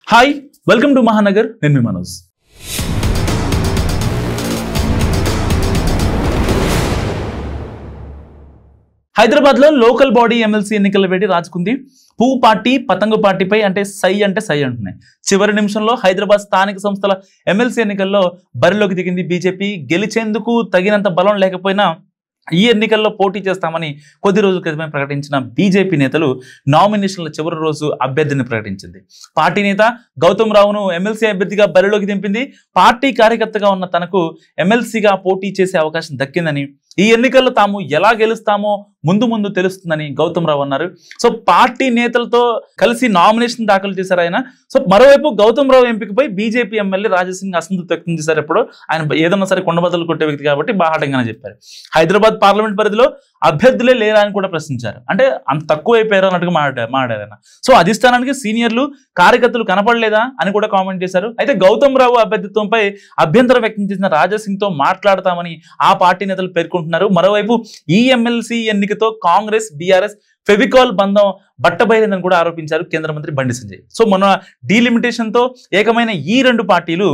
hi welcome to Mahanagar నేను మీ మనోజ్ హైదరాబాద్ లో local body MLC ఎన్నికల వేడి రాజుకుంది పువ్వు పార్టీ పతంగు పార్టీపై అంటే సై అంటున్నాయి చివరి నిమిషంలో హైదరాబాద్ స్థానిక సంస్థల ఎమ్మెల్సీ ఎన్నికల్లో బరిలోకి దిగింది బీజేపీ గెలిచేందుకు తగినంత బలం లేకపోయినా ఈ ఎన్నికల్లో పోటీ చేస్తామని కొద్ది రోజుల క్రితమే ప్రకటించిన బీజేపీ నేతలు నామినేషన్ల చివరి రోజు అభ్యర్థిని ప్రకటించింది పార్టీ నేత గౌతమ్ రావును ఎమ్మెల్సీ అభ్యర్థిగా బరిలోకి దింపింది పార్టీ కార్యకర్తగా ఉన్న తనకు ఎమ్మెల్సీగా పోటీ చేసే అవకాశం దక్కిందని ఈ ఎన్నికల్లో తాము ఎలా గెలుస్తామో ముందు తెలుస్తుందని గౌతమ్ రావు అన్నారు సో పార్టీ నేతలతో కలిసి నామినేషన్ దాఖలు చేశారు ఆయన సో మరోవైపు గౌతమ్ రావు ఎంపికపై బీజేపీ ఎమ్మెల్యే రాజాసింగ్ అసంతృప్తి వ్యక్తం చేశారు ఎప్పుడు ఆయన ఏదన్నా సరే కొండబద్దలు కొట్టే వ్యక్తి కాబట్టి బాహాటంగానే చెప్పారు హైదరాబాద్ పార్లమెంట్ పరిధిలో అభ్యర్థులే లేరా అని కూడా ప్రశ్నించారు అంటే అంత తక్కువ అయిపోయారు అన్నట్టుగా మాట్లాడారు ఆయన సో అధిష్టానానికి సీనియర్లు కార్యకర్తలు కనపడలేదా అని కూడా కామెంట్ చేశారు అయితే గౌతమ్ రావు అభ్యర్థిత్వంపై అభ్యంతరం వ్యక్తం చేసిన రాజాసింగ్ తో మాట్లాడతామని ఆ పార్టీ నేతలు పేర్కొంటున్నారు మరోవైపు ఈ ఎమ్మెల్సీ ఎన్నికతో కాంగ్రెస్ బీఆర్ఎస్ ఫెవికాల్ బంధం బట్టబయలిందని కూడా ఆరోపించారు కేంద్ర మంత్రి బండి సంజయ్ సో మొన్న డీలిమిటేషన్ తో ఏకమైన ఈ రెండు పార్టీలు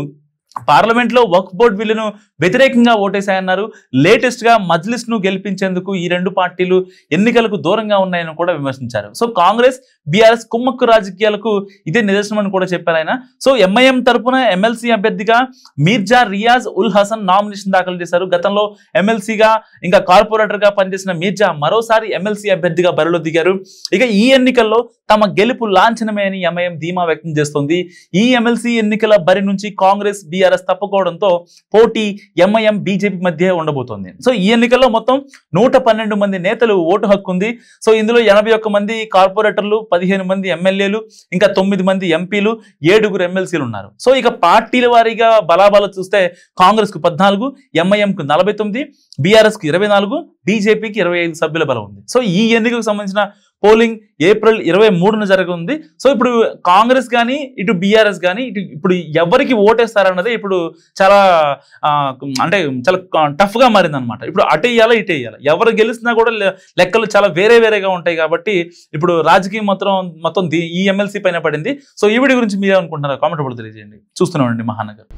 పార్లమెంట్ లో వక్ఫ్ బోర్డు బిల్లును వ్యతిరేకంగా ఓటేశాయన్నారు లేటెస్ట్ గా మజ్లిస్ ను గెలిపించేందుకు ఈ రెండు పార్టీలు ఎన్నికలకు దూరంగా ఉన్నాయని కూడా విమర్శించారు సో కాంగ్రెస్ బీఆర్ఎస్ కుమ్మక్కు రాజకీయాలకు ఇదే నిదర్శనం అని కూడా చెప్పారు ఆయన సో ఎంఐఎం తరపున ఎమ్మెల్సీ అభ్యర్థిగా మీర్జా రియాజ్ ఉల్ హసన్ నామినేషన్ దాఖలు చేశారు గతంలో ఎమ్మెల్సీగా ఇంకా కార్పొరేటర్ గా పనిచేసిన మీర్జా మరోసారి ఎమ్మెల్సీ అభ్యర్థిగా బరిలో దిగారు ఇక ఈ ఎన్నికల్లో తమ గెలుపు లాంఛనమే అని ఎంఐఎం ధీమా వ్యక్తం చేస్తోంది ఈ ఎమ్మెల్సీ ఎన్నికల బరి నుంచి కాంగ్రెస్ బీఆర్ఎస్ తప్పుకోవడంతో పోటీ ఎంఐఎం బీజేపీ మధ్య ఉండబోతోంది సో ఈ ఎన్నికల్లో మొత్తం 112 మంది నేతలు ఓటు హక్కు ఉంది సో ఇందులో 81 మంది కార్పొరేటర్లు 15 మంది ఎమ్మెల్యేలు ఇంకా 9 మంది ఎంపీలు 7 ఎమ్మెల్సీలు ఉన్నారు సో ఇక పార్టీల వారీగా బలాబలు చూస్తే కాంగ్రెస్ కు 14 ఎంఐఎం కు 49 బీఆర్ఎస్ కు 24 బీజేపీకి 25 సభ్యుల బలం ఉంది సో ఈ ఎన్నికకు సంబంధించిన పోలింగ్ ఏప్రిల్ 23న జరగనుంది సో ఇప్పుడు కాంగ్రెస్ కానీ ఇటు బీఆర్ఎస్ కానీ ఇప్పుడు ఎవరికి ఓటేస్తారన్నది ఇప్పుడు చాలా అంటే చాలా టఫ్ గా మారింది అనమాట ఇప్పుడు అటు వేయాలా ఇటు వేయాలా ఎవరు గెలిచినా కూడా లెక్కలు చాలా వేరేగా ఉంటాయి కాబట్టి ఇప్పుడు రాజకీయం మొత్తం ఈ ఎమ్మెల్సీ పైన పడింది సో ఈ వీడియో గురించి మీరే అనుకుంటున్నారా కామెంట్ కూడా తెలియజేయండి చూస్తున్నామండి మహానగర్